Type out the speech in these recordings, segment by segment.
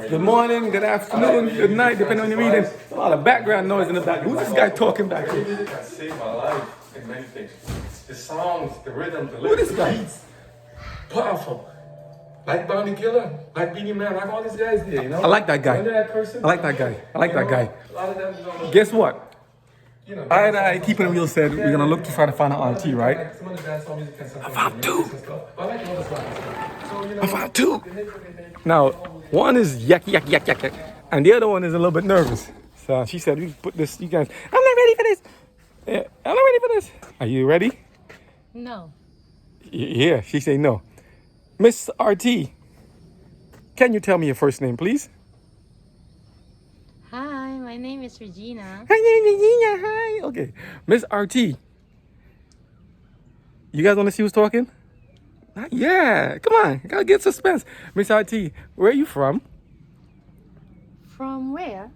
Good morning, good afternoon, good night, depending on your reading. A lot of background noise in the back. Who's this guy talking back here? Music has saved my life in many things. The songs, the rhythm, the Who this lyrics, the guy? beats. Powerful. Like Bounty Killer, like Beanie Man, like all these guys there, you know? I like that guy. Under that person, I like that guy. I like you that know, guy. A lot of them don't know. Guess what? You know, I and I, Keeping It Real, said we're gonna look to try to find an RT, right? like some of the dancehall music and stuff. I found two. But I like all the songs. So, you know, I found two. Now, one is yak yak yak yak yak, and the other one is a little bit nervous. So she said, "We put this. You guys, I'm not ready for this. Yeah, I'm not ready for this. Are you ready?" No. Yeah. She said no. Miss RT, can you tell me your first name, please? Hi, my name is Regina. Hi. Okay. Miss RT. You guys want to see who's talking? Yeah. Come on. Gotta get suspense. Miss RT, where are you from? From where?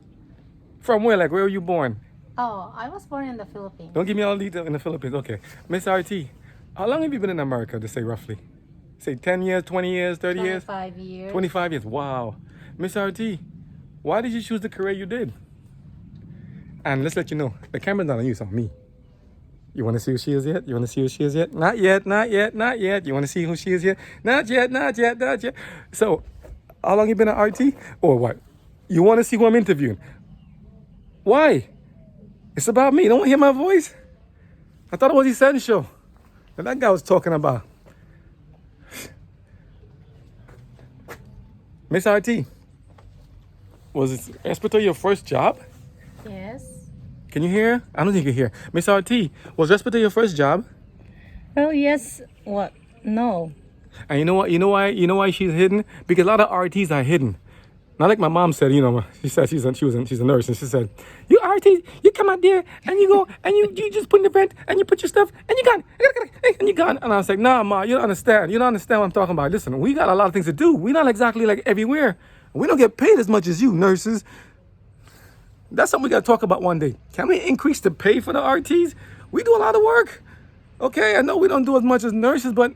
From where? Like, where were you born? Oh, I was born in the Philippines. Don't give me all the detail in the Philippines. Okay. Miss RT, how long have you been in America, to say roughly? Say 10 years, 20 years, 30 years? 25 years. 25 years. Wow. Miss RT, why did you choose the career you did? And let's let you know, the camera's not on you, it's on me. You want to see who she is yet? You want to see who she is yet? Not yet, not yet, not yet. You want to see who she is yet? Not yet, not yet, not yet. So, how long you been at RT? Or what? You want to see who I'm interviewing? Why? It's about me. Don't hear my voice? I thought it was essential. And that guy was talking about. Miss RT, was respiratory your first job? Yes. Can you hear? I don't think you can hear. Miss RT, was respiratory your first job? Well, yes. What? No. And you know what? You know why she's hidden? Because a lot of RTs are hidden. Not like my mom said, she said she's a nurse, and she said, "You RT, you come out there and you go and you just put in the vent and you put your stuff and you gone and you gone." And I was like, "Nah, ma, you don't understand. You don't understand what I'm talking about. Listen, we got a lot of things to do. We're not exactly like everywhere. We don't get paid as much as you nurses. That's something we got to talk about one day. Can we increase the pay for the RTs? We do a lot of work. Okay, I know we don't do as much as nurses, but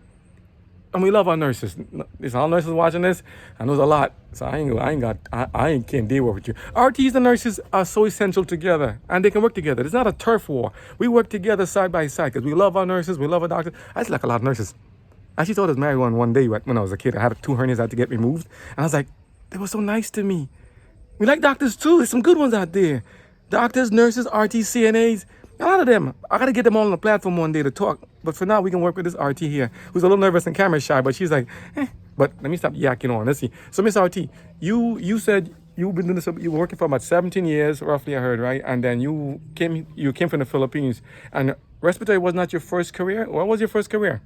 and we love our nurses. There's all nurses watching this. I know there's a lot, so I can't deal with you. RTs and nurses are so essential together, and they can work together. It's not a turf war. We work together side by side because we love our nurses. We love our doctors. I just like a lot of nurses. I actually thought I was married one day when I was a kid. I had 2 hernias I had to get removed, and I was like, they were so nice to me. We like doctors too. There's some good ones out there. Doctors, nurses, RTs, CNAs. A lot of them. I got to get them all on the platform one day to talk. But for now, we can work with this RT here, who's a little nervous and camera shy, but she's like, eh. But let me stop yakking on. Let's see. So, Miss RT, you said you've been doing this, you were working for about 17 years, roughly, I heard, right? And then you came from the Philippines. And respiratory was not your first career? What was your first career?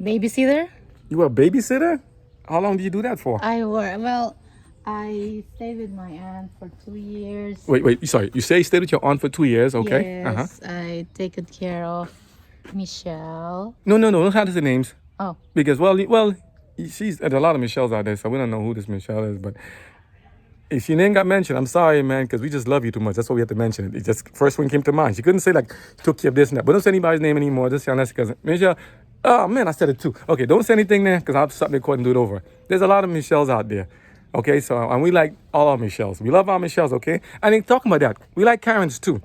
Babysitter? You were a babysitter? How long did you do that for? I stayed with my aunt for 2 years. Wait, sorry. You say you stayed with your aunt for 2 years, okay? Yes, I taken care of Michelle. No. Don't have the names. Oh, Because, there's a lot of Michelles out there, so we don't know who this Michelle is. But if your name got mentioned, I'm sorry, man, because we just love you too much. That's why we have to mention it. It just first one came to mind. She couldn't say, like, took care of this and that. But don't say anybody's name anymore. Just say unless because Michelle, oh, man, I said it too. Okay, don't say anything there because I'll have to stop the recording and do it over. There's a lot of Michelles out there. Okay, so, and we like all our Michelles. We love our Michelles, okay? And then talking about that, we like Karens too.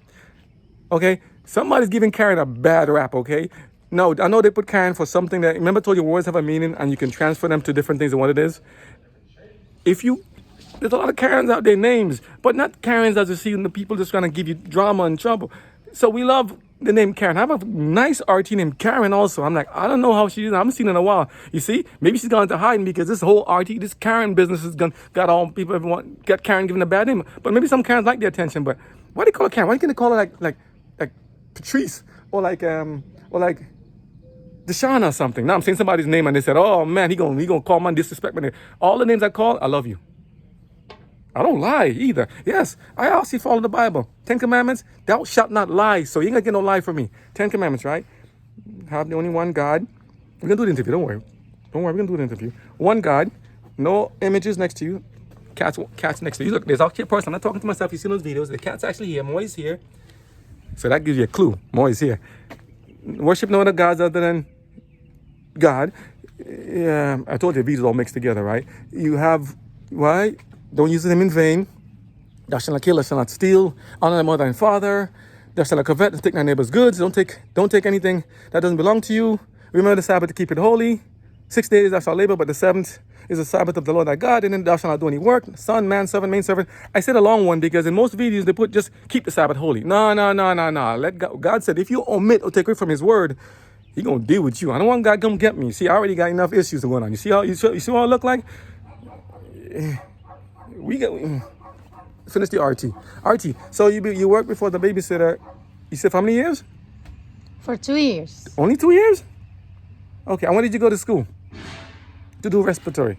Okay? Somebody's giving Karen a bad rap, okay? No, I know they put Karen for something that, remember I told you words have a meaning and you can transfer them to different things than what it is? There's a lot of Karens out there, names, but not Karens as you see the people just trying to give you drama and trouble. So we love the name Karen. I have a nice RT named Karen also. I'm like, I don't know how she is. I haven't seen her in a while. You see, maybe she's gone into hiding because this whole RT, this Karen business has got all people, everyone, got Karen given a bad name. But maybe some Karens like the attention. But why do they call her Karen? Why can't they call her like Patrice or like Deshauna or something? Now I'm saying somebody's name and they said, oh man, he gonna call my disrespect. But all the names I call, I love you. I don't lie either. Yes, I also follow the Bible. 10 Commandments, thou shalt not lie. So you ain't gonna get no lie from me. 10 Commandments, right? Have the only one God. We're gonna do the interview, don't worry. We're gonna do the interview. One God, no images next to you. Cats next to you. Look, there's actually a person. I'm not talking to myself. You see those videos. The cat's actually here. Moi's here. So that gives you a clue. Moi's here. Worship no other gods other than God. Yeah, I told you the videos all mixed together, right? You have Why? Don't use them in vain. Thou shalt not kill, thou shalt not steal, honor thy mother and father. Thou shalt not covet and take thy neighbor's goods. Don't take anything that doesn't belong to you. Remember the Sabbath to keep it holy. 6 days thou shalt labor, but the seventh is the Sabbath of the Lord thy God, and then thou shalt not do any work. Son, man, servant, main servant. I said a long one because in most videos they put just keep the Sabbath holy. No. Let God said if you omit or take away from his word, he gonna deal with you. I don't want God to come get me. See, I already got enough issues going on. You see what I look like? We got finish the RT. RT. So you worked before the babysitter. You said for how many years? For 2 years. Only 2 years? Okay. And when did you go to school? To do respiratory.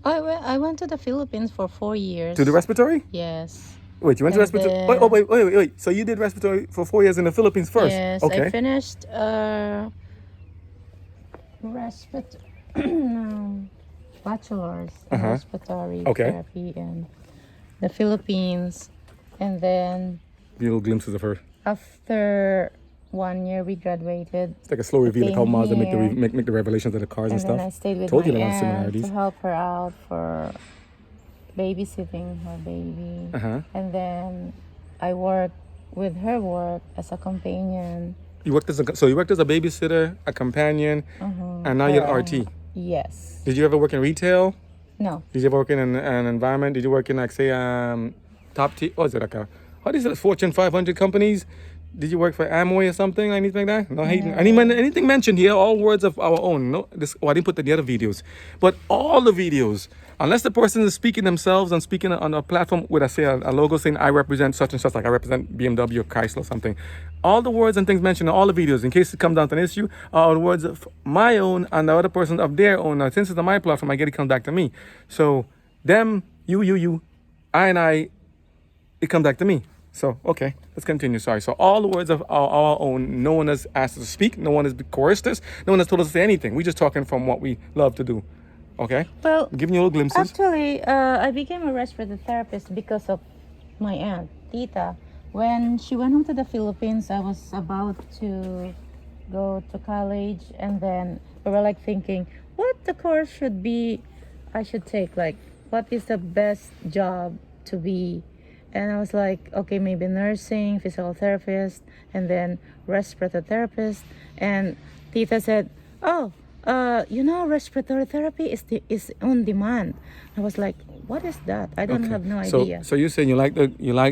I went to the Philippines for 4 years. To do respiratory? Yes. Wait, you went to And respiratory? then- Wait. So you did respiratory for 4 years in the Philippines first? Yes, Okay. I finished bachelor's in respiratory Okay. therapy in the Philippines, and then Little glimpses of her. after 1 year we graduated, It's like a slow reveal of how came Mazda here. make the revelations of the cars and, and then I stuff. stayed with Told you my there were aunt similarities. to help her out for babysitting her baby, and then I worked with her work as a companion. You worked as a babysitter, a companion, and now you're an RT. Yes. Did you ever work in retail? No. Did you ever work in an environment? Did you work in like say top tier? What is it like what is it? Fortune 500 companies? Did you work for Amway or something? Anything like that? No, anything mentioned here? All words of our own. No, I didn't put the other videos, but all the videos, unless the person is speaking themselves and speaking on a platform with a logo saying I represent such and such, like I represent BMW or Chrysler or something. All the words and things mentioned in all the videos, in case it comes down to an issue, are the words of my own and the other person of their own. Now, since it's on my platform, I get it comes back to me. So them, you, I, it comes back to me. So, okay, let's continue. Sorry. So all the words of our own, no one has asked us to speak. No one has coerced us. No one has told us to say anything. We're just talking from what we love to do. Okay? Well, I'm giving you little glimpses. actually, I became a respiratory therapist because of my aunt, Tita. When she went home to the Philippines, I was about to go to college, and then we were like thinking, what the course should be, I should take, like, what is the best job to be? And I was like, okay, maybe nursing, physical therapist, and then respiratory therapist. And Tita said, oh, respiratory therapy is on demand. I was like, what is that? I don't have no idea. So you're saying you like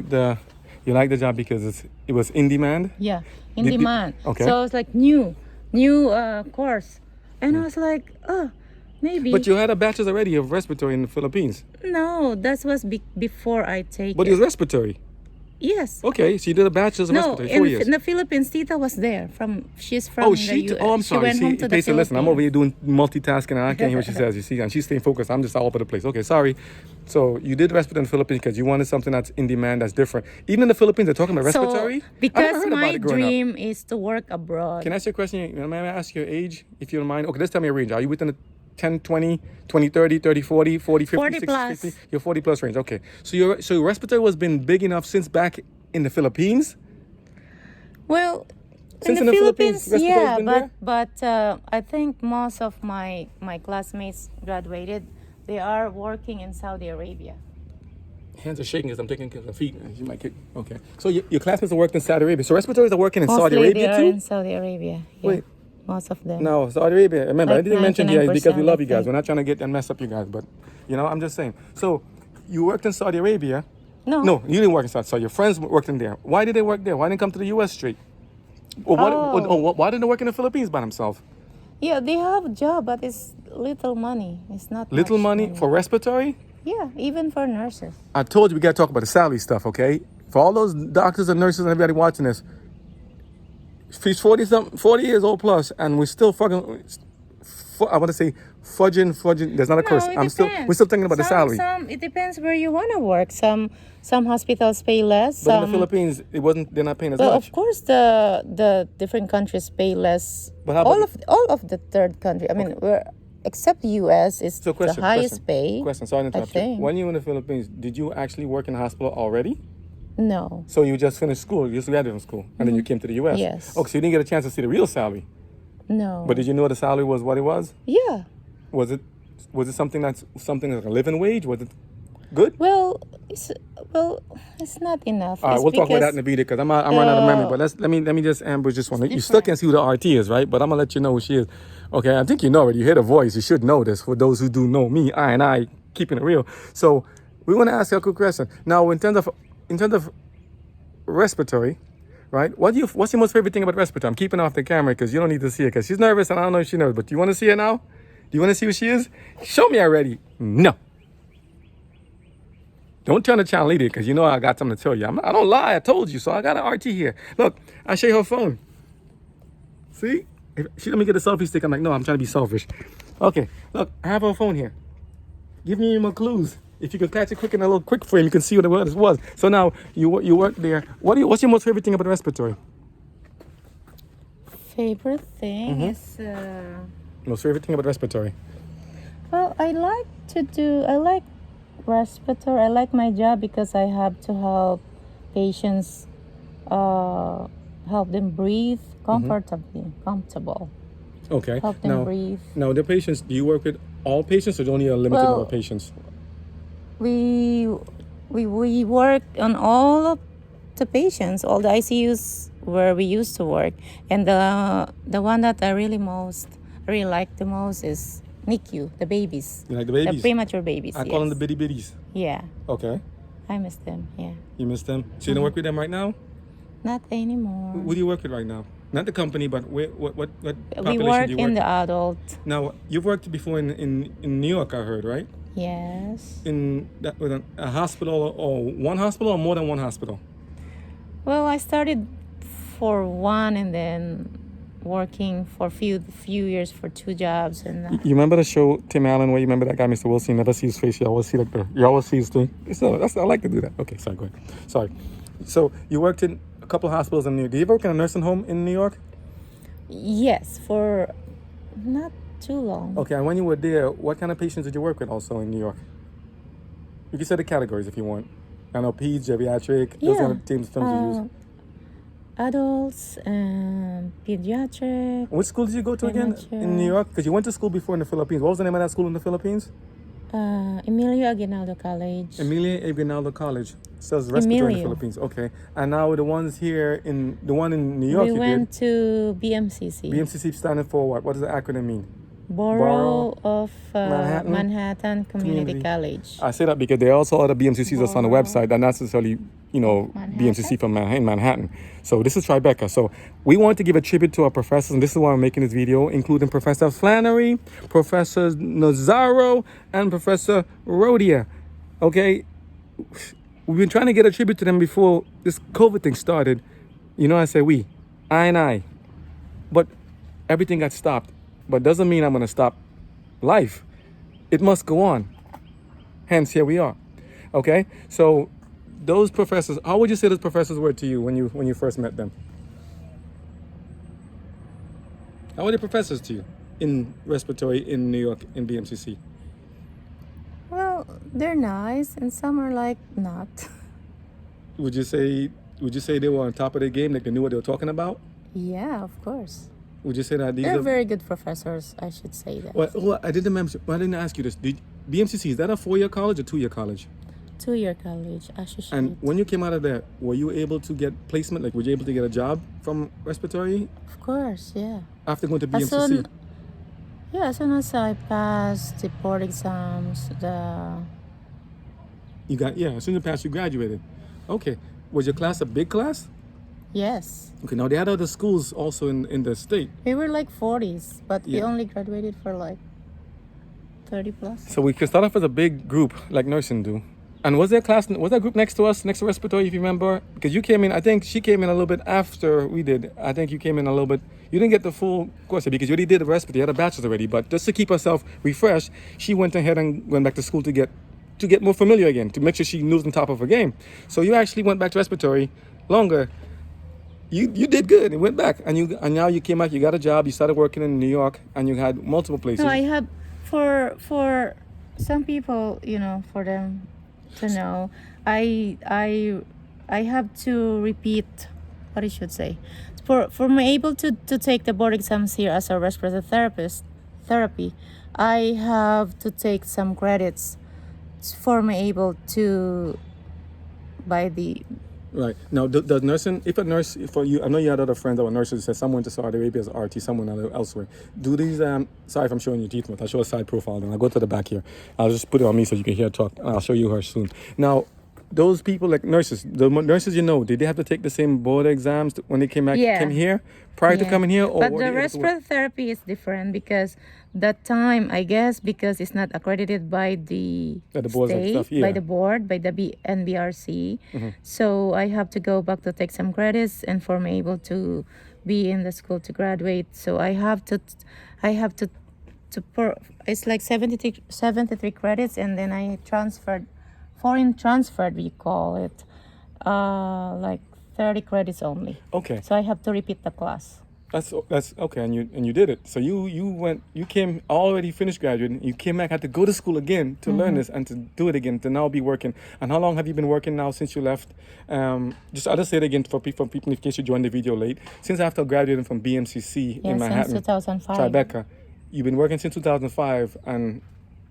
the job because it was in demand? Yeah, in Did- demand. okay. So it's like new course. And I was like, oh, maybe. But you had a bachelor's already of respiratory in the Philippines. No, that was before I take But it was respiratory. Yes. Okay, so you did a bachelor's of No, respiratory, 4 years. in the Philippines, Tita was there. She's from Oh, the she. US. Oh, I'm She sorry. went home to the Listen, I'm Philippines. over here doing multitasking, and I can't hear what she says. You see, and she's staying focused. I'm just all over the place. Okay, sorry. So you did respiratory in the Philippines because you wanted something that's in demand, that's different. Even in the Philippines, they're talking about respiratory. So, I never because heard about my it growing up. dream is to work abroad. Can I ask you a question? May I ask your age, if you don't mind? Okay, let's tell me your range. Are you within the 10, 20, 20, 30, 30, 40, 40, 50, 40 60, plus. 50? You're 40 plus range. Okay. So your respiratory has been big enough since back in the Philippines? Well, Since in the Philippines, respiratory's yeah, been there? but I think most of my classmates graduated. They are working in Saudi Arabia. Hands are shaking as I'm taking care of the feet. You might kick. Okay. So your classmates are working in Saudi Arabia. So respiratories are working in Saudi Mostly Arabia they are too? in Saudi Arabia. Yeah, Wait. most of them. No, Saudi Arabia. Remember, Like I didn't mention here because we 99%, love you I guys. think. We're not trying to get and mess up you guys, but I'm just saying. So you worked in Saudi Arabia. No. No, you didn't work in Saudi. So your friends worked in there. Why did they work there? Why didn't they come to the U.S. straight? Or why didn't they work in the Philippines by themselves? Yeah, they have a job, but it's little money. It's not Little much money for respiratory? Yeah, even for nurses. I told you we got to talk about the salary stuff, okay? For all those doctors and nurses and everybody watching this, she's 40 years old plus, and we're still fucking. I want to say fudging. There's not a curse. No, it We're still thinking about the salary. It depends where you want to work. Some hospitals pay less. But in the Philippines, they're not paying as Well, much. of course, the different countries pay less. But how about all of the third country. I mean, except U.S. is So the highest pay. Question. Sorry to I interrupt you. think. When you were in the Philippines, did you actually work in a hospital already? No. So you just finished school, you just graduated from school, and then you came to the U.S. Yes. Okay, so you didn't get a chance to see the real salary. No. But did you know the salary was what it was? Yeah. Was it Was it something like a living wage? Was it good? Well, it's not enough. All right, It's we'll talk about that because in a video because I'm running out of memory. But let me just ambush this one. You still different. can't see who the RT is, right? But I'm gonna let you know who she is. Okay, I think you know already. You hear the voice. You should know this. For those who do know me, I keeping it real. So we want to ask you a quick question. Now, in terms of respiratory, right? What's your most favorite thing about respiratory? I'm keeping off the camera because you don't need to see it because she's nervous and I don't know if she's nervous. But do you want to see it now? Do you want to see who she is? Show me already. No. Don't turn the channel either because you know I got something to tell you. I don't lie. I told you. So I got an RT here. Look, I show you her phone. See? If she let me get a selfie stick. I'm like, no, I'm trying to be selfish. Okay, look, I have her phone here. Give me more clues. If you can catch it quick in a little quick frame, you can see what it was. So now you work there. What's your most favorite thing about respiratory? Favorite thing Mm-hmm. is Most favorite thing about respiratory? well, I like respiratory. I like my job because I have to help patients, help them breathe comfortable, Okay. help them breathe. Now the patients. Do you work with all patients or only a limited number of patients? We work on all of the patients, all the ICUs where we used to work, and the one that I really like the most is NICU, the babies, You like the the babies? premature babies. I call them the yes. bitty bitties. Yeah, Okay. I miss them. Yeah, You miss them? So you don't work with them right now? not anymore. Who do you work with right now? Not the company, but what population We work do you in work the adult. Now, you've worked before in New York, I heard, right? Yes. With a hospital or one hospital or more than one hospital? Well, I started for one and then working for a few years for two jobs and You remember the show Tim Allen where you remember that guy, Mr. Wilson? You never see his face. You always see you always see his thing. I like to do that. Okay, sorry, go ahead. Sorry. So you worked in a couple of hospitals in New York. Did you ever work in a nursing home in New York? yes, for not too long. Okay, and when you were there, what kind of patients did you work with also in New York? You can say the categories if you want. I know peds, geriatric, those Yeah. are the terms you use. Adults and pediatric. Which school did you go to again in New York? Because you went to school before in the Philippines. What was the name of that school in the Philippines? Emilio Aguinaldo College. Emilia Aguinaldo College. Says respiratory in the Emilio. Philippines. Okay. And now the ones here the one in New York We you went did. to BMCC. BMCC standing for what? What does the acronym mean? Borough of Manhattan Manhattan Community College. I say that because there are also other BMCCs that's on the Borough. website, not necessarily, Manhattan? BMCC from Manhattan. So this is Tribeca. So we want to give a tribute to our professors, and this is why I'm making this video, including Professor Flannery, Professor Nazaro, and Professor Rodia. Okay? We've been trying to get a tribute to them before this COVID thing started. You know, I say we, I and I. But everything got stopped. But doesn't mean I'm going to stop life. It must go on. Hence, here we are. Okay? So those professors, how would you say those professors were to you when you first met them? How were the professors to you in respiratory in New York in BMCC? Well, they're nice, and some are like not. Would you say they were on top of their game, like they knew what they were talking about? Yeah, of course. Would you say that these They're are very good professors, I should say that. Well, I didn't ask you this. BMCC, is that a 4-year college or 2-year college? 2-year college, associate. And when you came out of there, were you able to get placement? Like, were you able to get a job from respiratory Of course, yeah. after going to As BMCC? As soon as I passed the board exams, As soon as you passed, you graduated. Okay. Was your class a big class? yes. Okay, now they had other schools also in the state. We were like 40s, but we Yeah. only graduated for like 30 plus. So we could start off as a big group like nursing do. And was that group next to us, next to respiratory, if you remember? Because you came in, I think she came in a little bit after we did. I think you came in a little bit, you didn't get the full course because you already did the respiratory, you had a bachelor's already. But just to keep herself refreshed, she went ahead and went back to school to get more familiar again, to make sure she knew on top of her game. So you actually went back to respiratory longer. You did good and went back, and now you came back, you got a job, you started working in New York, and you had multiple places. No, I have for some people, for them to know, I have to repeat what I should say. For me able to take the board exams here as a respiratory therapist, therapy, I have to take some credits for me able to buy the. Right. Now, does nursing, if a nurse, for you, I know you had other friends that were nurses, said someone to Saudi Arabia as RT, someone elsewhere. Do these, sorry if I'm showing you teeth, but I'll show a side profile, then I'll go to the back here. I'll just put it on me so you can hear her talk. I'll show you her soon. Now, those people like nurses, nurses did they have to take the same board exams when they came here, prior to Yeah. coming here? Or But were the they able to work? respiratory therapy is different because that time, I guess, because it's not accredited by the By the boards and state, stuff, yeah. by the board, by the NBRC. So I have to go back to take some credits and for me able to be in the school to graduate. So I have to it's like 73 credits, and then I foreign transferred, we call it, like 30 credits only. Okay. So I have to repeat the class. That's okay, and you did it. So you came already finished graduating. You came back, had to go to school again to learn this and to do it again, to now be working. And how long have you been working now since you left? I'll just say it again for people in case you joined the video late. Since after graduating from BMCC in Manhattan, Since 2005. Tribeca, you've been working since 2005 and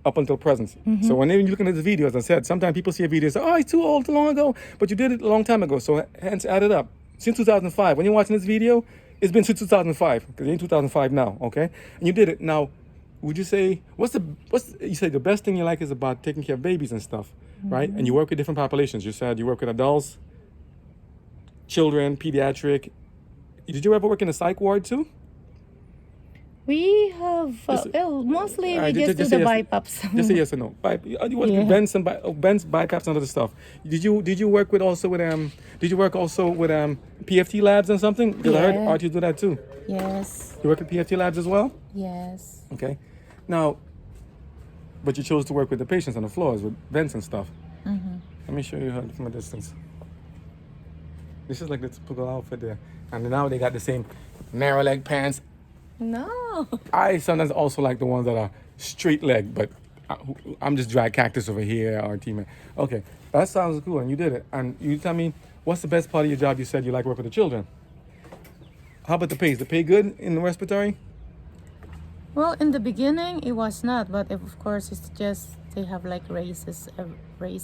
up until present. So when you're looking at the video, as I said, sometimes people see a video and say, "Oh, it's too old, too long ago," but you did it a long time ago. So hence, add it up. Since 2005, when you're watching this video, it's been since 2005 because you're in 2005 now, okay? And you did it. Now, would you say you say the best thing you like is about taking care of babies and stuff, right? And you work with different populations. You said you work with adults, children, pediatric. Did you ever work in a psych ward too? We have mostly we just do the BiPAPs. Just say yes or no. You work with Ben's and Ben's BiPAPs and other stuff. Did you work with also with Did you work also with PFT labs and something? Because I heard Yeah. RT do that too. Yes, You work with PFT labs as well? yes. Okay. Now, but you chose to work with the patients on the floors with vents and stuff. Let me show you her from a distance. This is like the typical outfit there. And now they got the same narrow leg pants. No. I sometimes also like the ones that are straight leg, but I'm just dry cactus over here, RT man. Okay, that sounds cool, and you did it. And you tell me, what's the best part of your job? You said you like working with the children. How about the pay? Is the pay good in the respiratory? Well, in the beginning it was not, but of course it's just they have like raise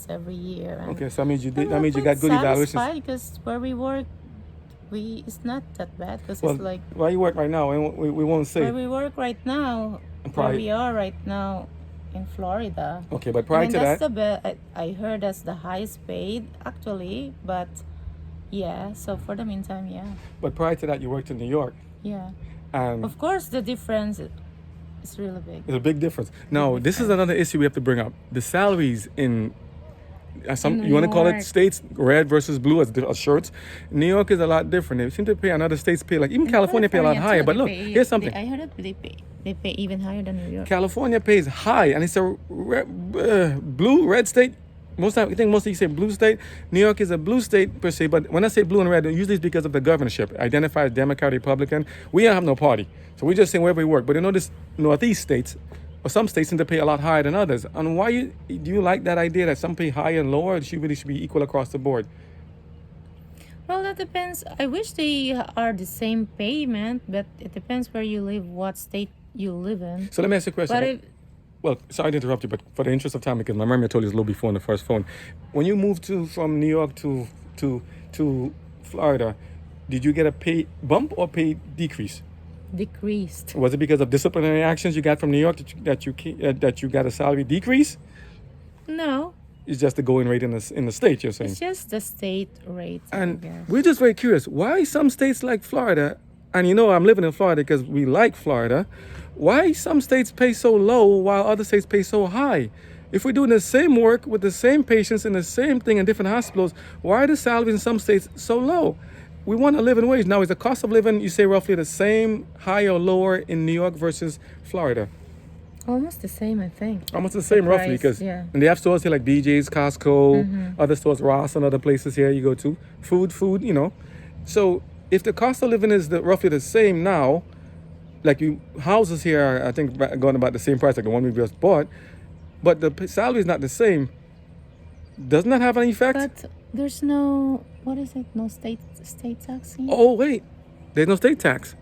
every year. And Okay, so that means you did. I'm That means you quite got good evaluations. satisfied because where we work, it's not that bad because Well, it's like where you work right now, we won't say. where we work right now, Prior- where we are right now in Florida. Okay, but I prior mean, to that's that, the best. I heard that's the highest paid actually, but yeah. So for the meantime, yeah, you worked in New York, yeah. and Of course, the difference is really big. there's a big difference. Now, this is another issue we have to bring up: the salaries in New you want to call it York. states, red versus blue as shirts. New York is a lot different. They seem to pay, and other states pay, like even California pay a lot higher. too, But they look, pay- here's something. I heard that they pay even higher than New York. California pays high, and it's a blue, red state. I think most of you say blue state. New York is a blue state per se, but when I say blue and red, usually it's because of the governorship. Identified as Democrat, Republican. We don't have no party, so we just say wherever we work. But you know, this Northeast states, or some states seem to pay a lot higher than others. And do you like that idea that some pay higher and lower? Or really should be equal across the board? Well, that depends. I wish they are the same payment, but it depends where you live, what state you live in. So let me ask you a question. But if Well, sorry to interrupt you, but for the interest of time, because my memory I told you this a little before on the first phone. When you moved from New York to Florida, did you get a pay bump or pay decrease? decreased. Was it because of disciplinary actions you got from New York that you got a salary decrease? No, It's just the going rate in the state, you're saying. it's just the state rate. I And guess. we're just very curious. Why some states like Florida, and you know I'm living in Florida because we like Florida, why some states pay so low while other states pay so high? If we're doing the same work with the same patients and the same thing in different hospitals, why are the salaries in some states so low? We want a living wage. Now, is the cost of living, you say, roughly the same, higher or lower in New York versus Florida? Almost the same, I think. Almost the same, roughly, price, because yeah. and they have stores here like BJ's, Costco, other stores, Ross, and other places here you go to. Food, you know. So if the cost of living is roughly the same now, like houses here are, I think, going about the same price like the one we just bought, but the salary is not the same. Doesn't that have an effect? But there's no, what is it? No state tax here? Oh, wait. There's no state tax.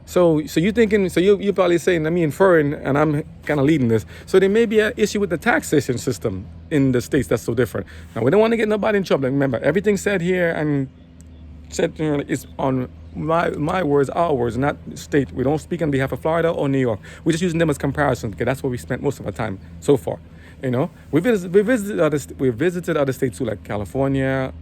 So you thinking? So you probably saying, let me inferring, and I'm kind of leading this. So there may be an issue with the taxation system in the states that's so different. Now we don't want to get nobody in trouble. Remember, everything said here and said is on my words, our words, not state. We don't speak on behalf of Florida or New York. We're just using them as comparison because that's where we spent most of our time so far. You know, we visited other states too, like California,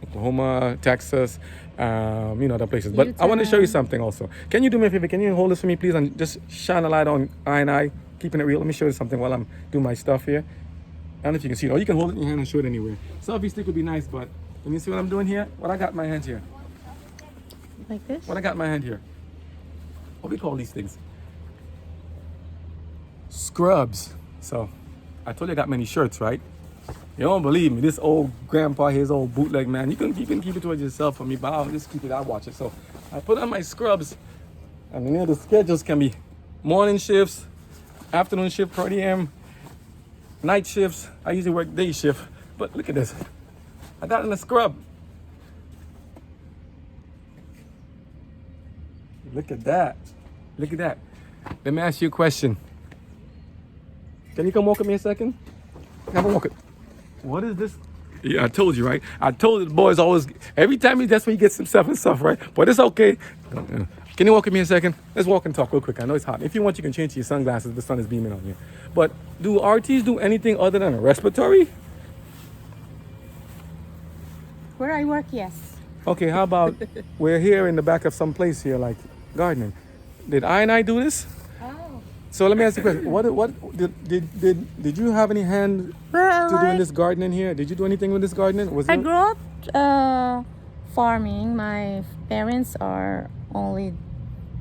Oklahoma, Texas, other places. But I want to show you something also. Can you do me a favor? Can you hold this for me, please, and just shine a light on I, keeping it real? Let me show you something while I'm doing my stuff here. I don't know if you can see it, or you can hold it in your hand and show it anywhere. Selfie stick would be nice, but let me see what I'm doing here. What I got in my hand here. Like this? What I got in my hand here. What do we call these things? Scrubs. So, I told you I got many shirts, right? You don't believe me. This old grandpa, his old bootleg man. You can keep it towards yourself for me, but I'll just keep it. I'll watch it. So, I put on my scrubs, and the schedules can be morning shifts, afternoon shift, per diem, night shifts. I usually work day shift, but look at this. I got in a scrub. Look at that. Look at that. Let me ask you a question. Can you come walk with me a second? Have a walk it. What is this? Yeah, I told you, right? I told you the boys always, every time that's when he gets himself and stuff, right? But it's okay. Can you walk with me a second? Let's walk and talk real quick. I know it's hot. If you want, you can change your sunglasses. The sun is beaming on you. But do RTs do anything other than a respiratory? Where I work, yes. Okay, how about we're here in the back of some place here, like gardening. Did I do this? Oh. So let me ask you a question. What did you have any hand Well, to doing this gardening here? Did you do anything with this gardening? Was I it? grew up farming. My parents are only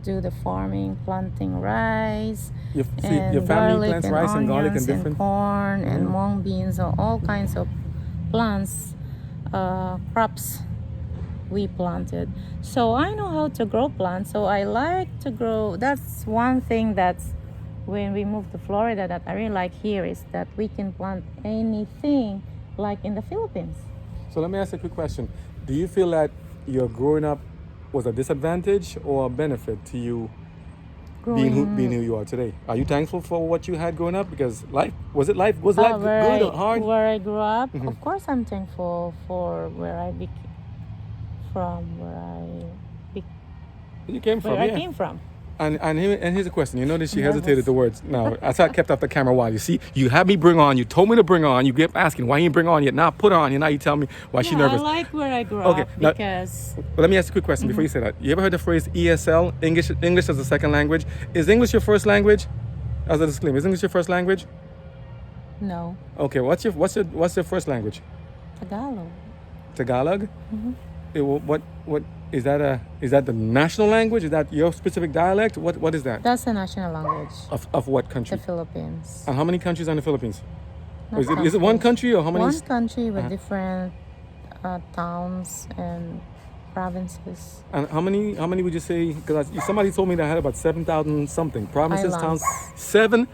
do the farming, planting rice Your and family garlic plants and rice and garlic and onions different. and corn and mung beans and all kinds of plants, crops we planted. So I know how to grow plants. So I like to grow. That's one thing that's when we moved to Florida that I really like here is that we can plant anything like in the Philippines. So let me ask you a quick question. Do you feel that your growing up was a disadvantage or a benefit to you being who you are today? Are you thankful for what you had growing up? Because life was life good or hard? Where I grew up, of course I'm thankful for where I You came from, I yeah. came from. And here's a question. You notice she Nervous. hesitated the words. Now, that's how I kept off the camera while. You see, you had me bring on. You told me to bring on. You kept asking, why you didn't bring on yet? Now I put her on you. Now you tell me why she's nervous. I like where I grew Okay, up now- because Well, let me ask you a quick question before you say that. You ever heard the phrase ESL, English as a second language? Is English your first language? As a disclaimer, is English your first language? no, Okay, what's your first language? Tagalog. Tagalog? What is that the national language? Is that your specific dialect? What is that? That's the national language. Of what The country? Philippines. And how many countries are in the Philippines? Not Is it one countries. country or how many? One country with different towns and provinces. And how many would you say? Because somebody told me that I had about 7,000 something provinces, Islands. towns. Seven.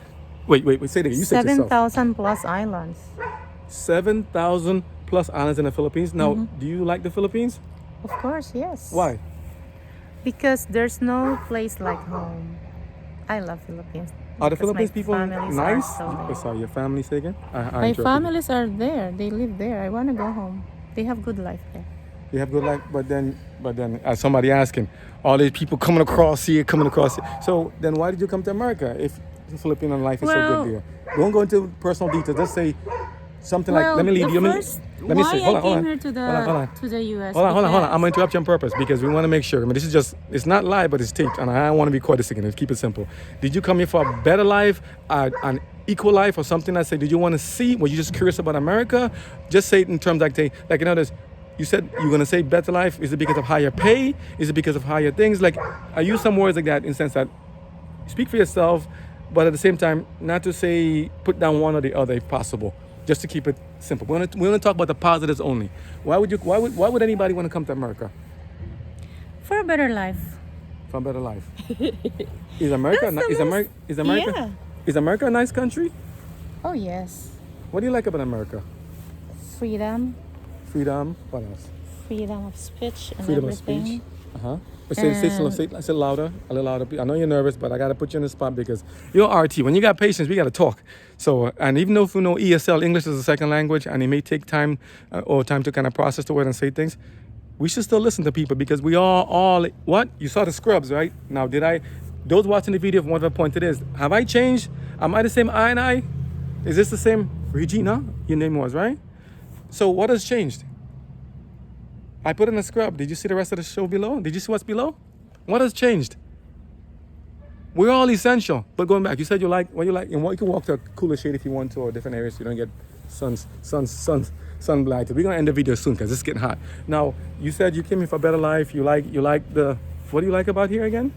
Wait. Say that again. You said yourself. 7,000 plus islands. 7,000 plus islands in the Philippines. Now, do you like the Philippines? Of course, yes. Why? Because there's no place like home. I love Philippines. Are the because my Philippines people families are nice? so there. Sorry, your family say again? I My interrupted you. families are there. They live there. I want to go home. They have good life there. You have good luck, but then, as somebody asking, all these people coming across here. So then, why did you come to America if the Filipino life is so Well- good there? Don't go into personal details. Just say something Well, like, "Let me leave the you." first- Let me say, hold I on. came here to the Hold on. to the U.S. Hold on. I'm because- gonna interrupt you on purpose because we want to make sure. I mean, this is just—it's not live, but it's taped, and I don't want to be caught this again. Let's keep it simple. Did you come here for a better life, an equal life, or something? I say, did you want to see? Were you just curious about America? Just say it in terms like you said you're gonna say better life. Is it because of higher pay? Is it because of higher things? Like, I use some words like that in the sense that you speak for yourself, but at the same time, not to say put down one or the other if possible. Just to keep it simple. We want to talk about the positives only. Why would anybody want to come to America for a better life. for a better life? Is America Yeah. is America a nice country? Oh yes, What do you like about America? freedom, Freedom. What else? freedom of speech and Freedom of everything. speech. Uh-huh. Say louder, a little louder. I know you're nervous, but I got to put you in the spot because you're RT. When you got patience, we got to talk. So, and even though if you know ESL, English is a second language, and it may take time or time to kind of process the word and say things, we should still listen to people because we are all, what? You saw the scrubs, right? Now, those watching the video, one of the point it is, have I changed? Am I the same I and I? Is this the same Regina? Your name was, right? So what has changed? I put in a scrub. Did you see the rest of the show below? Did you see what's below? What has changed? We're all essential. But going back, you said you like what you like, and you can walk to a cooler shade if you want to, or different areas so you don't get sun blighted. We're gonna end the video soon because it's getting hot. Now, you said you came here for a better life. You like the, what do you like about here again?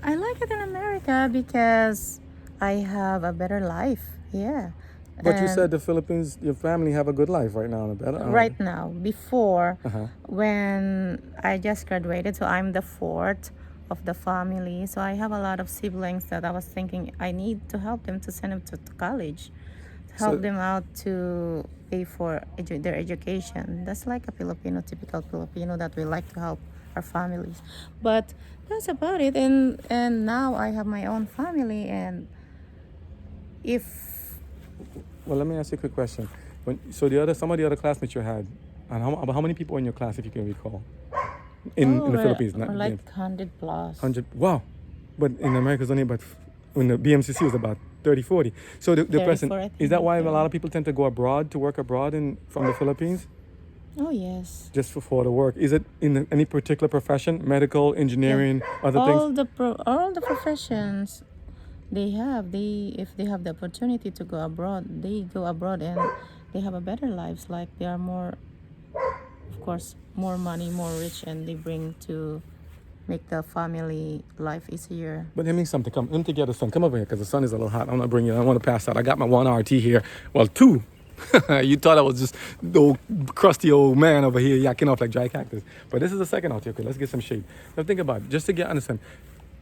I like it in America because I have a better life. Yeah. But you And said the Philippines, your family have a good life right now. right now, before, Uh-huh. when I just graduated, so I'm the fourth of the family. So I have a lot of siblings that I was thinking I need to help them to send them to college, help So- them out to pay for their education. That's like a Filipino, typical Filipino that we like to help our families. But that's about it. And now I have my own family, and if Well, let me ask you a quick question. So some of the other classmates you had, and how many people in your class, if you can recall, in the Philippines? Or like 100 plus. 100. Wow. But in America, it's only about, when the BMCC was about 30, 40. So the 34, question, I is think, that why a yeah. lot of people tend to go abroad, to work abroad from the Philippines? Oh yes. Just for the work? Is it in any particular profession? Medical, engineering, other things? All the professions if they have the opportunity to go abroad, they go abroad, and they have a better lives. Like they are more, of course, more money, more rich, and they bring to make the family life easier. But it means something. Come, let me take you out the sun. Come over here because the sun is a little hot. I'm not bringing you. I don't want to pass out. I got my one RT here. Well, two. You thought I was just the old crusty old man over here yakking off like dry cactus. But this is the second RT. Okay, let's get some shade. Now think about it. Just to understand.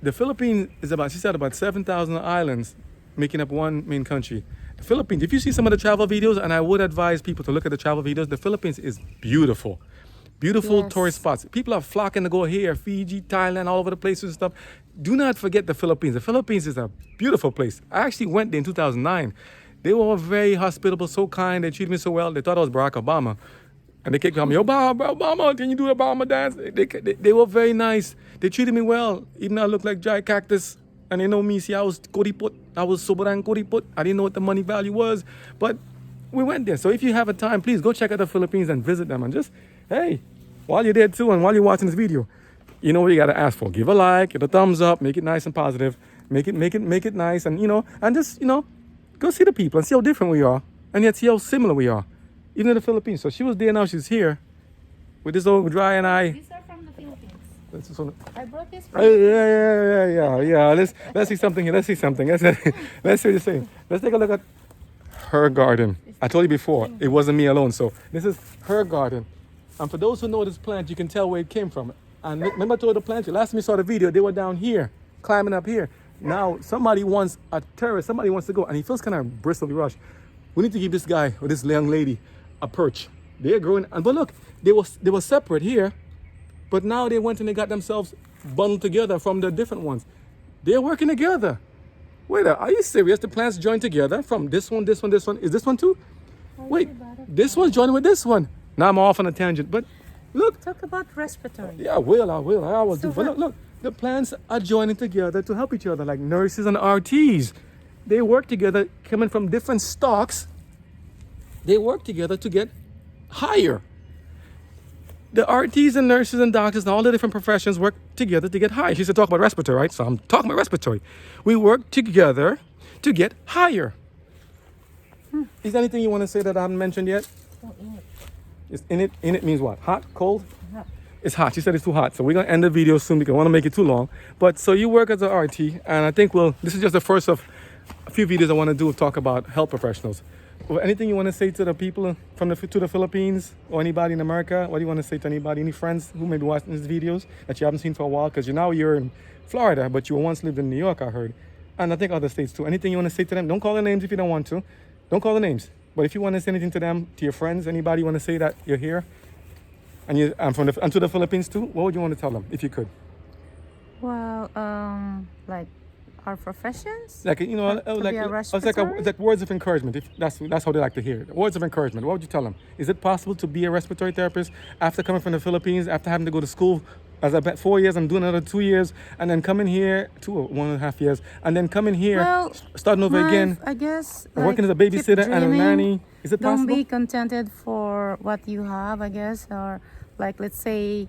The Philippines is she said about 7,000 islands making up one main country. The Philippines, if you see some of the travel videos, and I would advise people to look at the travel videos, the Philippines is beautiful. Beautiful Yes. tourist spots. People are flocking to go here, Fiji, Thailand, all over the places and stuff. Do not forget the Philippines. The Philippines is a beautiful place. I actually went there in 2009. They were all very hospitable, so kind. They treated me so well. They thought I was Barack Obama. And they kept calling me, Obama, can you do the Obama dance? They were very nice. They treated me well, even though I looked like dry cactus. And they know me, see, I was Koriput. I was Sobrang Koriput. I didn't know what the money value was. But we went there. So if you have a time, please go check out the Philippines and visit them. And just, hey, while you're there too, and while you're watching this video, you know what you got to ask for. Give a like, give a thumbs up, make it nice and positive. Make it nice. And, and just, go see the people and see how different we are. And yet see how similar we are. Even in the Philippines. So she was there, now she's here with this old dry and eye. These are from the Philippines. That's just on I brought this yeah. Let's see something here. Let's see something. Let's see what you're saying. Let's take a look at her garden. I told you before, it wasn't me alone. So this is her garden. And for those who know this plant, you can tell where it came from. And remember I told the plant, last time you saw the video, they were down here, climbing up here. Now somebody wants a terrace, somebody wants to go, and he feels kind of bristly rush. We need to give this guy or this young lady a perch. They're growing, but look, they were separate here, but now they went and they got themselves bundled together from the different ones. They're working together. Wait, are you serious? The plants joined together from this one, this one, this one. Is this one too? Wait, this one's joining with this one. Now I'm off on a tangent, but look. Talk about respiratory. Yeah, I will. I always do. So But look, the plants are joining together to help each other, like nurses and RTs. They work together, coming from different stalks. They work together to get higher. The RTs and nurses and doctors and all the different professions work together to get higher. She said talk about respiratory, right? So I'm talking about respiratory. We work together to get higher. Is there anything you want to say that I haven't mentioned yet? It's in it. In it means what? Hot? Cold? Hot. It's hot. She said it's too hot. So we're going to end the video soon because I want to make it too long. But so you work as an RT, and I think this is just the first of a few videos I want to do talk about health professionals. Well, anything you want to say to the people to the Philippines or anybody in America? What do you want to say to anybody? Any friends who may be watching these videos that you haven't seen for a while? Because you're in Florida, but you once lived in New York, I heard. And I think other states too. Anything you want to say to them? Don't call their names if you don't want to. Don't call the names. But if you want to say anything to them, to your friends, anybody you want to say that you're here? and and to the Philippines too. What would you want to tell them if you could? Well, like our professions. Like you know, To like be a it's respiratory? like words of encouragement. If that's how they like to hear it. Words of encouragement. What would you tell them? Is it possible to be a respiratory therapist after coming from the Philippines, after having to go to school as I bet 4 years and doing another 2 years, and then coming here 1.5 years, and then coming here Well, starting over again, I guess and working as a keep babysitter and a dreaming. nanny? Is it Don't possible? be contented for what you have, I guess, or like let's say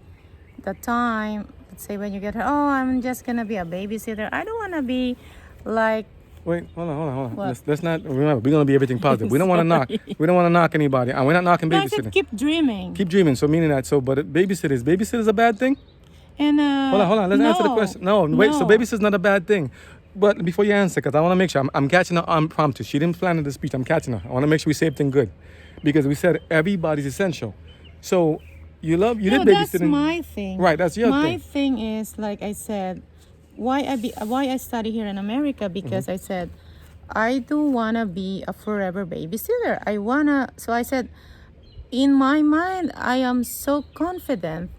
the time. Let's say when you get her, oh, I'm just gonna be a babysitter. I don't wanna be like Wait, hold on. What? Let's not remember. We're gonna be everything positive. We don't want to knock. Sorry. We don't want to knock anybody, and we're not knocking I said babysitting. keep dreaming. Keep dreaming. So meaning that. So, but babysitters a bad thing? And Hold on. Let's answer the question. No, wait. So no. babysitter's not a bad thing. But before you answer, because I want to make sure I'm catching her impromptu. She didn't plan the speech. I'm catching her. I want to make sure we say everything good, because we said everybody's essential. So you No, did that's babysitting. my thing. Right, that's your my thing. thing is like I said, why I study here in America because Mm-hmm. I said I do wanna be a forever babysitter. So I said in my mind I am so confident,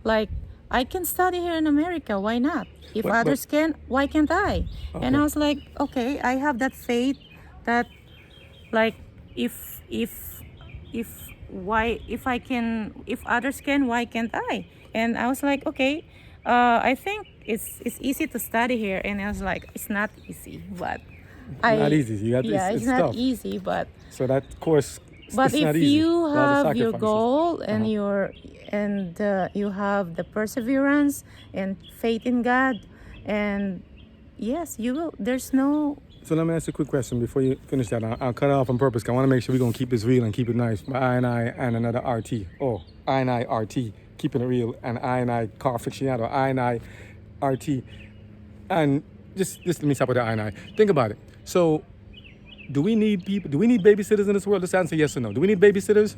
like I can study here in America. Why not? If But- others can, why can't I? And I Okay. was like, okay, I have that faith that like if if others can, why can't I? And I was like, okay, I think it's easy to study here. And I was like, it's not easy, but Not easy. It's not tough. easy, but So that course. but it's not if easy. you Lots of have your sacrifices. goal and Uh-huh. you have the perseverance and faith in God, and yes, you will. There's no. So let me ask you a quick question before you finish that. I'll cut it off on purpose. 'Cause I want to make sure we're going to keep this real and keep it nice. I and another RT. Oh, I and I RT. Keeping it real. And I car aficionado. I RT. And just let me stop with the I. Think about it. So do we need people? Do we need babysitters in this world? Let's answer yes or no. Do we need babysitters?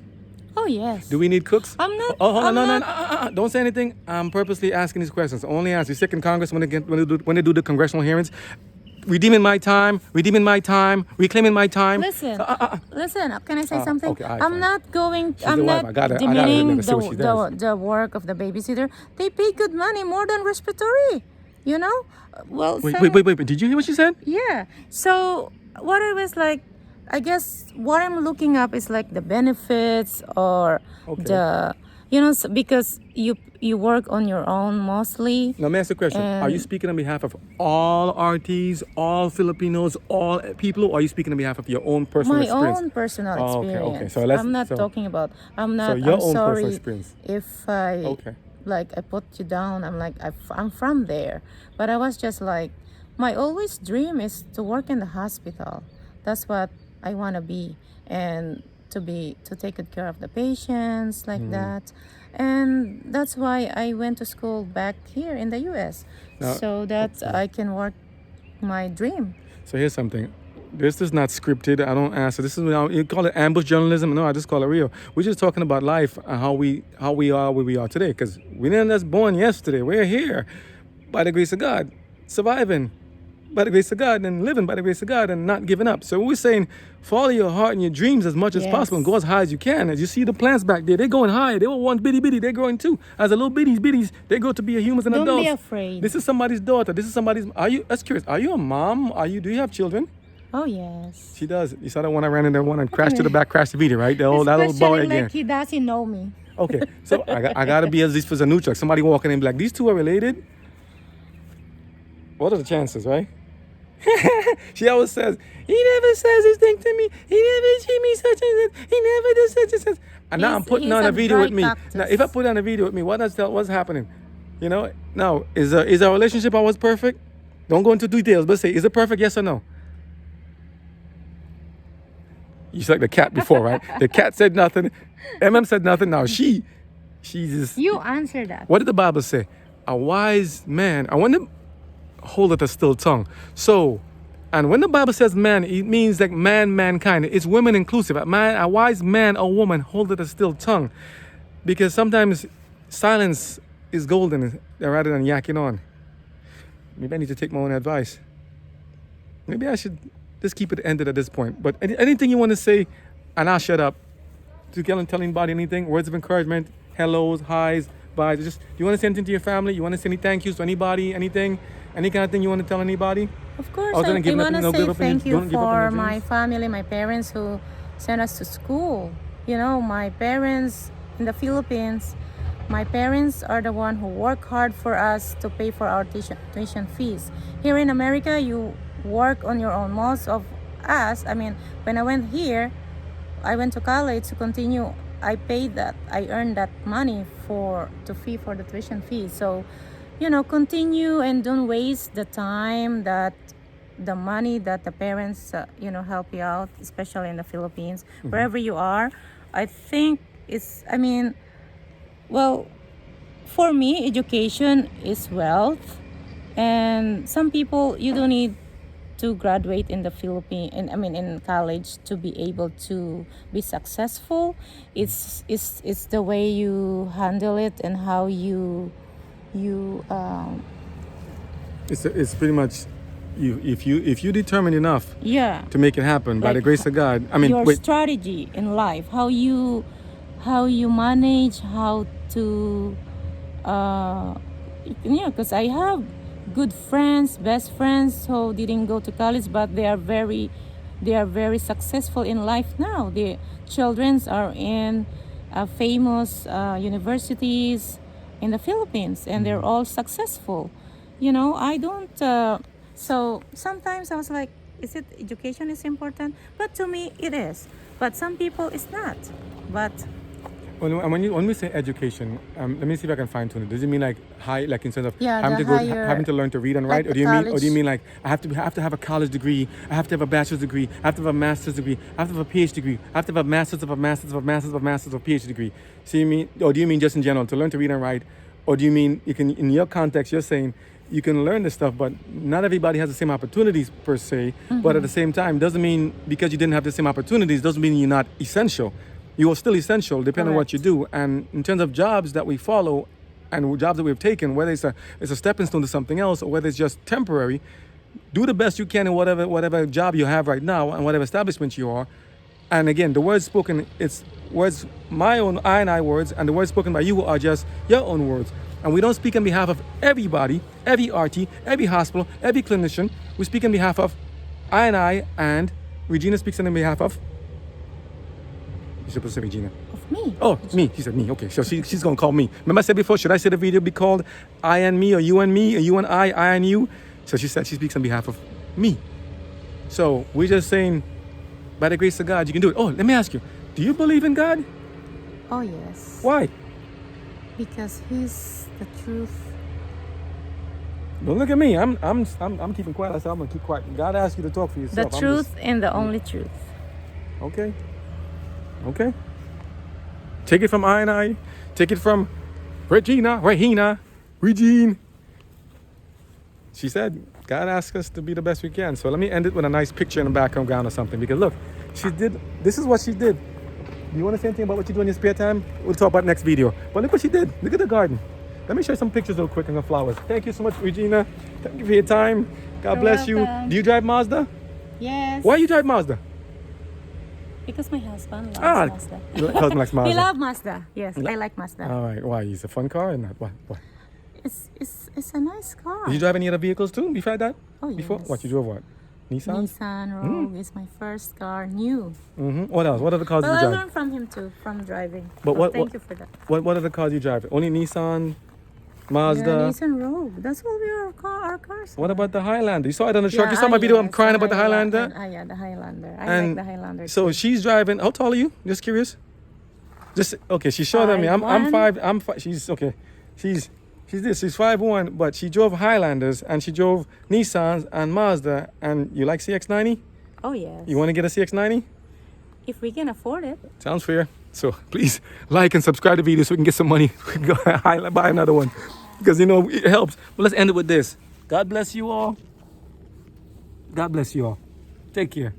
Oh yes. Do we need cooks? I'm not- Oh, hold on, I'm no. not- Don't say anything. I'm purposely asking these questions. Only answer. You sick in Congress when they do the congressional hearings. Redeeming my time, reclaiming my time. Listen, listen. Can I say something? okay, all right, I'm fine. not going. She's I'm the wife. not I gotta demeaning let her see what she does. the work of the babysitter. They pay good money, more than respiratory. You know. Well, Wait. some- Did you hear what she said? Yeah. So what I was like, I guess what I'm looking up is like the benefits or Okay. the, because you work on your own mostly. Now, let me ask you a question. Are you speaking on behalf of all RTs, all Filipinos, all people, or are you speaking on behalf of your own personal My experience? own personal Oh, okay, experience. okay. So let's- I'm not so- talking about. I'm not. So your I'm own personal sorry experience. if I Okay. like I put you down. I'm like I'm from there, but I was just like my always dream is to work in the hospital. That's what I want to be, and to take good care of the patients like Mm-hmm. that. And that's why I went to school back here in the US, Now- so that I can work my dream. So here's something. This is not scripted. I don't answer. This is you call it ambush journalism. No, I just call it real. We're just talking about life and how we are where we are today. Because we didn't just born yesterday. We're here by the grace of God, surviving by the grace of God, and living by the grace of God, and not giving up. So we're saying, follow your heart and your dreams as much as Yes. possible, and go as high as you can. As you see the plants back there, they're going higher. They were once bitty. They're growing too. As a little bitties, they grow to be a humans and Don't adults. be afraid. This is somebody's daughter. This is somebody's. Are you? That's curious. Are you a mom? Do you have children? Oh yes. She does. You saw that one I ran in there, one and crashed to the back, crashed the video, right? That little boy again. Like he doesn't know me. Okay, so I gotta be as this for Zanuchuk. Somebody walking in, be like, these two are related. What are the chances, right? She always says, he never says this thing to me. He never treat me such and such. He never does such and such. And now I'm putting he's on a a video dry with me. cactus. Now, if I put on a video with me, what's happening? You know? Now, is our relationship always perfect? Don't go into details, but say, is it perfect? Yes or no? You said like the cat before, right? The cat said nothing. Said nothing. Now she's just. You answer that. What did the Bible say? A wise man. I want to hold it a still tongue. So, and when the Bible says man, it means like mankind. It's women inclusive. A wise man or woman hold it a still tongue, because sometimes silence is golden rather than yakking on. Maybe I need to take my own advice. Maybe I should just keep it ended at this point. But anything you want to say, and I'll shut up. To tell anybody anything, words of encouragement, hellos, highs, byes. Just, do you want to say anything to your family? You want to say any thank yous to anybody, anything, any kind of thing you want to tell anybody? Of course, Other I, than giving I up, want no, to give say up on your- thank you don't give up on your for my dreams. family, my parents who sent us to school. You know, my parents in the Philippines, my parents are the one who work hard for us to pay for our tuition fees. Here in America, you work on your own. Most of us, I mean, when I went here, I went to college to continue. I paid that. I earned that money to fee for the tuition fee. So, you know, continue and don't waste the time that the money that the parents, you know, help you out, especially in the Philippines, wherever you are. I think it's. I mean, well, for me, education is wealth, and some people you don't need to graduate in the Philippines, I mean in college, to be able to be successful. It's the way you handle it and how you It's pretty much you. If you determine enough yeah, to make it happen by the Like, grace of God. I mean, your wait. strategy in life, how you manage, how to yeah, because I have good friends, best friends who didn't go to college, but they are very successful in life now. The childrens are in famous universities in the Philippines, and they're all successful. You know, I don't. So sometimes I was like, is it education is important? But to me, it is. But some people, it's not. But When we say education, let me see if I can fine tune it. Does it mean like high, like in terms of Yeah, having the to go, higher- having to learn to read and like write, or the do you mean college- like I have to have a college degree, I have to have a bachelor's degree, I have to have a master's degree, I have to have a PhD degree, I have to have a master's of a master's of a master's of a master's of a PhD degree. So you mean, or do you mean just in general to learn to read and write, or do you mean you can, in your context, you're saying you can learn this stuff, but not everybody has the same opportunities per se. But at the same time, doesn't mean because you didn't have the same opportunities doesn't mean you're not essential. You are still essential depending on what you do. And in terms of jobs that we follow and jobs that we've taken, whether it's a stepping stone to something else or whether it's just temporary, do the best you can in whatever job you have right now and whatever establishment you are. And again, the words spoken, it's words, my own I and I words, and the words spoken by you are just your own words. And we don't speak on behalf of everybody, every RT, every hospital, every clinician. We speak on behalf of I, and Regina speaks on behalf of. You're supposed to say Regina. of me. Oh, me. She said me. Okay, so she's gonna call me. Remember I said before, should I say the video be called I and me, or you and me, or you and I and you? So she said she speaks on behalf of me. So we're just saying, by the grace of God, you can do it. Oh, let me ask you, do you believe in God? Oh yes. Why? Because He's the truth. Don't look at me. I'm keeping quiet. I said I'm gonna keep quiet. God asked you to talk for The yourself. I'm truth and the only truth. Okay. Okay. Take it from I and I. Take it from Regina. Regine. She said, God asked us to be the best we can. So let me end it with a nice picture in the background or something. Because look, this is what she did. Do you want to say anything about what you do in your spare time? We'll talk about next video. But look what she did. Look at the garden. Let me show you some pictures real quick of the flowers. Thank you so much, Regina. Thank you for your time. God You're bless welcome. you. Do you drive Mazda? Yes. Why you drive Mazda? Because my husband loves Ah, Mazda. your husband likes Mazda. He loves Mazda. Yes, I like Mazda. All right. Why? It's a fun car or not? What? It's a nice car. Did you drive any other vehicles too before that? Oh, Before? yes. What? You drove what? Nissan? Nissan Rogue is my first car, new. Mm-hmm. What else? What other cars Well, did I you drive? learned from him too, from driving. But So what- thank what- you for that. What other cars you drive? Only Nissan, Yeah, Mazda. Nissan Rogue. That's what our cars. What are. about the Highlander? You saw it on the truck. You saw Yeah, my video. I'm yes, crying about the Highlander. Yeah, the Highlander. I And like the Highlander. So too. she's driving. How tall are you? Just curious. Just okay. She's shorter than me. I'm 5'1". five. I'm five. She's okay. She's this. She's 5'1", but she drove Highlanders and she drove Nissans and Mazda. And you like CX-90? Oh yes. You want to get a CX-90? If we can afford it. Sounds fair. So please like and subscribe to the video so we can get some money. We can go buy another one because you know it helps. But let's end it with this. God bless you all. God bless you all. Take care.